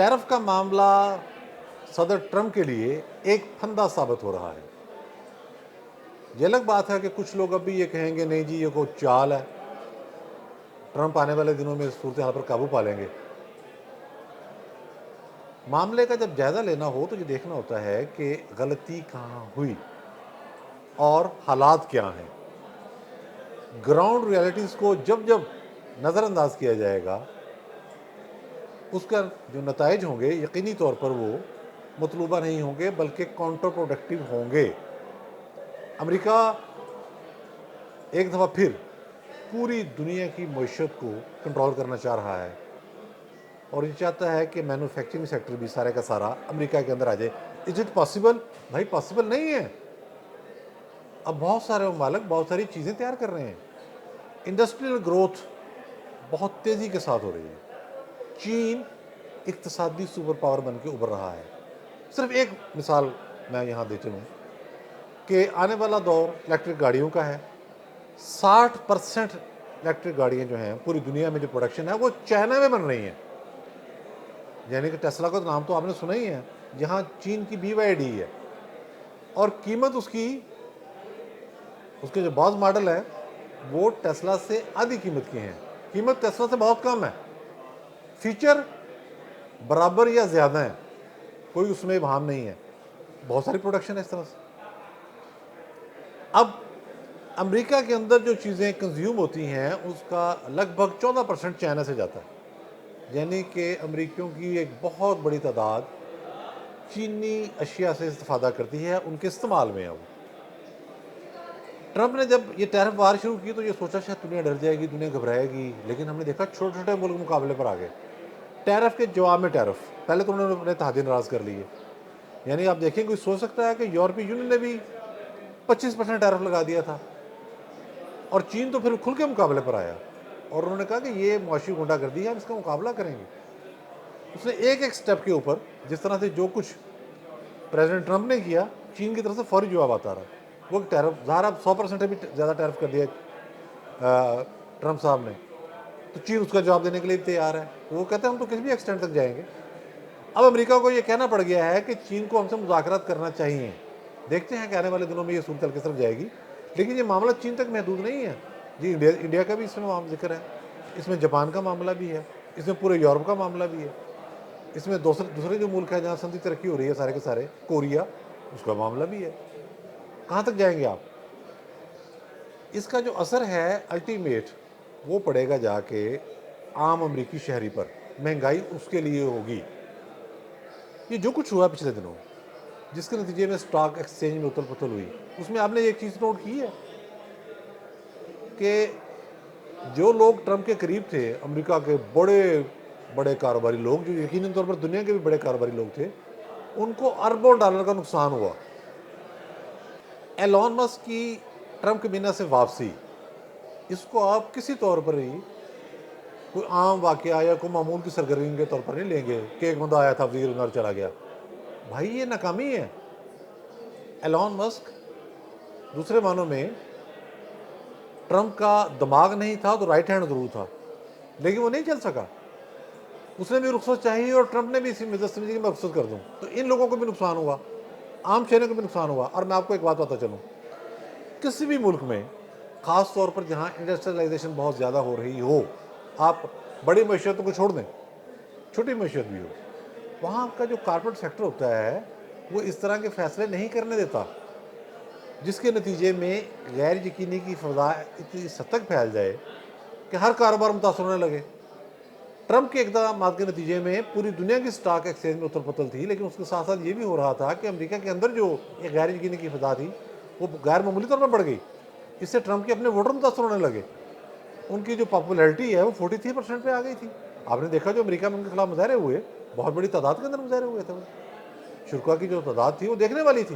Tariff का मामला सदर ट्रंप के लिए एक फंदा साबित हो रहा है। ये अलग बात है कि कुछ लोग अभी ये कहेंगे नहीं जी ये कोई चाल है, ट्रंप आने वाले दिनों में सूरत हाल पर काबू पा लेंगे। मामले का जब जायजा लेना हो तो ये देखना होता है कि गलती कहाँ हुई और हालात क्या हैं। ग्राउंड रियलिटीज़ को जब जब नज़रअंदाज किया जाएगा, उसका जो नताइज होंगे यकीनी तौर पर वो मतलूबा नहीं होंगे बल्कि काउंटर प्रोडक्टिव होंगे। अमेरिका एक दफ़ा फिर पूरी दुनिया की मईशत को कंट्रोल करना चाह रहा है और ये चाहता है कि मैन्युफैक्चरिंग सेक्टर भी सारे का सारा अमेरिका के अंदर आ जाए। Is it possible? भाई पॉसिबल नहीं है। अब बहुत सारे ममालिक बहुत सारी चीज़ें तैयार कर रहे हैं। इंडस्ट्रियल ग्रोथ बहुत तेज़ी के साथ हो रही है। चीन इक्तसादी सुपर पावर बन के उभर रहा है। सिर्फ एक मिसाल मैं यहाँ देता हूँ कि आने वाला दौर इलेक्ट्रिक गाड़ियों का है। 60% इलेक्ट्रिक गाड़ियाँ जो हैं पूरी दुनिया में जो प्रोडक्शन है वो चाइना में बन रही हैं। यानी कि टेस्ला का तो नाम तो आपने सुना ही है, जहाँ चीन की BYD है और कीमत उसके जो बाज़ मॉडल है वो टेस्ला से आधी कीमत की हैं। कीमत टेस्ला से बहुत कम है, फीचर बराबर या ज़्यादा है, कोई उसमें भाम नहीं है। बहुत सारी प्रोडक्शन है इस तरह से। अब अमेरिका के अंदर जो चीज़ें कंज्यूम होती हैं उसका लगभग 14% चाइना से जाता है। यानी कि अमेरिकियों की एक बहुत बड़ी तादाद चीनी अशिया से इस्तेफादा करती है, उनके इस्तेमाल में है वो। ट्रंप ने जब ये टैरिफ वार शुरू की तो ये सोचा शायद दुनिया डर जाएगी, दुनिया घबराएगी, लेकिन हमने देखा छोटे छोटे मुल्क मुकाबले पर आ गए। टैरिफ के जवाब में टैरिफ, पहले तो उन्होंने अपने तहदीद नाराज़ कर लिए। यानी आप देखें कोई सोच सकता है कि यूरोपीय यूनियन ने भी 25% टैरिफ लगा दिया था और चीन तो फिर खुल के मुकाबले पर आया और उन्होंने कहा कि ये मुआशी गुंडागर्दी है, हम इसका मुकाबला करेंगे। उसने एक एक स्टेप के ऊपर जिस तरह से जो कुछ प्रेसिडेंट ट्रंप ने किया, चीन की तरफ से फौरी जवाब आता रहा। वो टैरिफ ज़ाहिर अब 100% भी ज़्यादा टैरिफ कर दिया ट्रंप साहब ने, तो चीन उसका जवाब देने के लिए तैयार है। वो कहते हैं हम तो किसी भी एक्सटेंट तक जाएंगे। अब अमेरिका को ये कहना पड़ गया है कि चीन को हमसे मुज़ाकरात करना चाहिए। देखते हैं कि आने वाले दिनों में ये सूरत किस तरफ जाएगी, लेकिन ये मामला चीन तक महदूद नहीं है जी। इंडिया का भी इसमें जिक्र है, इसमें जापान का मामला भी है, इसमें पूरे यूरोप का मामला भी है, इसमें दूसरे जो मुल्क है जहाँ संधि तरक्की हो रही है सारे के सारे, कोरिया, उसका मामला भी है। कहाँ तक जाएंगे आप? इसका जो असर है अल्टीमेट वो पड़ेगा जाके आम अमरीकी शहरी पर, महंगाई उसके लिए होगी। ये जो कुछ हुआ पिछले दिनों जिसके नतीजे में स्टॉक एक्सचेंज में उथल पुथल हुई, उसमें आपने एक चीज़ नोट की है कि जो लोग ट्रंप के करीब थे, अमेरिका के बड़े बड़े कारोबारी लोग, जो यकीनन तौर पर दुनिया के भी बड़े कारोबारी लोग थे, उनको अरबों डॉलर का नुकसान हुआ। एलॉन मस्क की ट्रंप कैबिनेट से वापसी, इसको आप किसी तौर पर ही कोई आम वाकया या कोई मामूल की सरगर्मी के तौर पर नहीं लेंगे कि एक बंदा आया था, वजीर और चला गया। भाई ये नाकामी है। एलॉन मस्क दूसरे मानों में ट्रंप का दिमाग नहीं था तो राइट हैंड जरूर था, लेकिन वो नहीं चल सका। उसने भी रुख्सत चाहिए और ट्रंप ने भी इसी मदद समझी कि मैं रुख्सत कर दूं, तो इन लोगों को भी नुकसान हुआ, आम शहरों को भी नुकसान हुआ। और मैं आपको एक बात बता चलूँ, किसी भी मुल्क में ख़ास तौर पर जहाँ इंडस्ट्रियलाइजेशन बहुत ज़्यादा हो रही हो, आप बड़ी मैशियतों को छोड़ दें, छोटी मैशियत भी हो, वहाँ का जो कॉर्पोरेट सेक्टर होता है वो इस तरह के फैसले नहीं करने देता, जिसके नतीजे में गैर यकीनी की फ़ज़ा इतनी हद तक फैल जाए कि हर कारोबार मुतासर होने लगे। ट्रंप के इक़दाम के नतीजे में पूरी दुनिया की स्टॉक एक्सचेंज में उथल पुथल थी, लेकिन उसके साथ साथ ये भी हो रहा था कि अमेरिका के अंदर जो एक गैर यकीनी की फ़ज़ा थी वो गैर मामूली तौर पर बढ़ गई। इससे ट्रंप के अपने वोटर मुतासर होने लगे। उनकी जो पॉपुलैरिटी है वो 43% पे आ गई थी। आपने देखा जो अमेरिका में उनके खिलाफ मुजाहरे हुए, बहुत बड़ी तादाद के अंदर मुजाहरे हुए थे। वो शुरा की जो तादाद थी वो देखने वाली थी।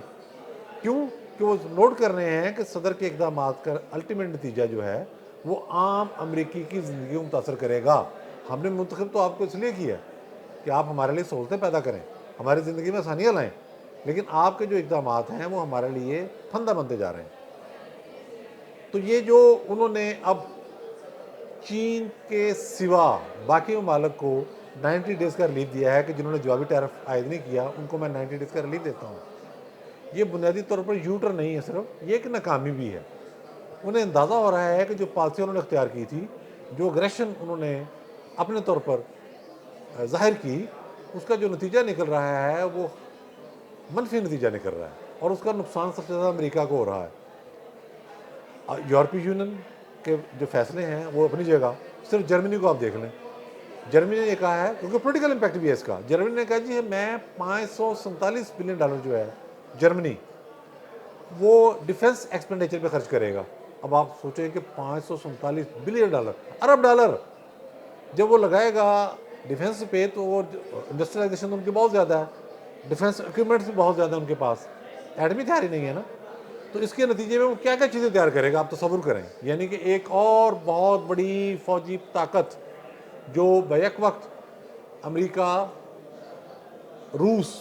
क्यों? कि वो नोट कर रहे हैं कि सदर के इक़दाम का अल्टीमेट नतीजा जो है वो आम अमरीकी की ज़िंदगी को मुतासर करेगा। हमने मुंतखब तो आपको इसलिए किया कि आप हमारे लिए सहूलतें पैदा करें, हमारी ज़िंदगी में आसानियाँ लाएँ, लेकिन आपके जो इक़दाम हैं वो हमारे लिए फंदा बनते जा रहे हैं। तो ये जो उन्होंने अब चीन के सिवा बाकी ममालिक को 90 डेज़ का रिलीफ दिया है कि जिन्होंने जवाबी टैरिफ आयद नहीं किया उनको मैं 90 डेज़ का रिलीफ देता हूँ। ये बुनियादी तौर पर यू टर्न नहीं है सिर्फ, ये एक नाकामी भी है। उन्हें अंदाज़ा हो रहा है कि जो पॉलिसी उन्होंने इख्तियार की थी, जो एग्रेशन उन्होंने अपने तौर पर ज़ाहिर की, उसका जो नतीजा निकल रहा है वो मनफी नतीजा निकल रहा है और उसका नुकसान सबसे ज़्यादा अमेरिका को हो रहा है। यूरोपीय यूनियन के जो फैसले हैं वो अपनी जगह, सिर्फ जर्मनी को आप देख लें। जर्मनी ने ये कहा है, क्योंकि पॉलिटिकल इम्पैक्ट भी है इसका, जर्मनी ने कहा जी मैं 547 बिलियन डॉलर जो है जर्मनी वो डिफेंस एक्सपेंडिचर पे खर्च करेगा। अब आप सोचें कि 547 बिलियन डॉलर, अरब डॉलर जब वो लगाएगा डिफेंस पे, तो वो इंडस्ट्रियलाइजेशन तो उनकी बहुत ज़्यादा है, डिफेंस इक्विपमेंट्स भी बहुत ज़्यादा है उनके पास, एटमी तैयारी नहीं है ना। तो इसके नतीजे में वो क्या क्या चीज़ें तैयार करेगा, आप तसव्वुर करें। यानी कि एक और बहुत बड़ी फौजी ताकत जो बैक वक्त अमेरिका, रूस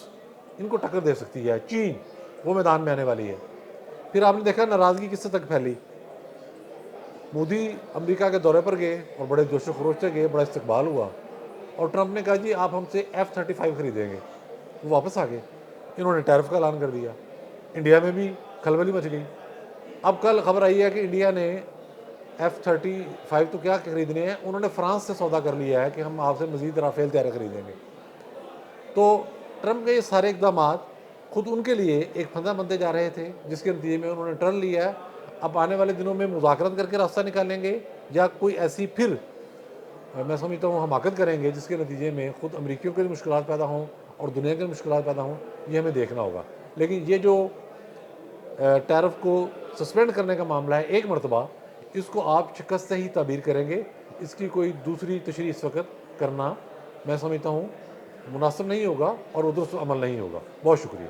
इनको टक्कर दे सकती है, चीन वो मैदान में आने वाली है। फिर आपने देखा नाराज़गी किस तक फैली। मोदी अमेरिका के दौरे पर गए और बड़े जोशो खरोश से गए, बड़ा इस्तकबाल हुआ और ट्रंप ने कहा जी आप हमसे F-35 खरीदेंगे, वो वापस आ गए। इन्होंने टैरिफ का ऐलान कर दिया। इंडिया में भी खलबली मच गई। अब कल खबर आई है कि इंडिया ने F-35 तो क्या खरीदने हैं, उन्होंने फ्रांस से सौदा कर लिया है कि हम आपसे मज़ीद राफेल तैयार खरीदेंगे। तो ट्रंप के ये सारे इकदाम खुद उनके लिए एक फंदा बनते जा रहे थे, जिसके नतीजे में उन्होंने टर्न लिया है। अब आने वाले दिनों में मुज़ाकरत करके रास्ता निकालेंगे या कोई ऐसी फिर मैं समझता हूँ हमाकत करेंगे जिसके नतीजे में खुद अमरीकियों के लिए मुश्किलात पैदा हों और दुनिया के मुश्किलात पैदा हों, ये हमें देखना होगा। लेकिन ये जो टैरिफ को सस्पेंड करने का मामला है एक मरतबा, इसको आप शिकस्त से ही ताबीर करेंगे। इसकी कोई दूसरी तशरीह इस वक्त करना मैं समझता हूँ मुनासिब नहीं होगा और उधर अमल नहीं होगा। बहुत शुक्रिया।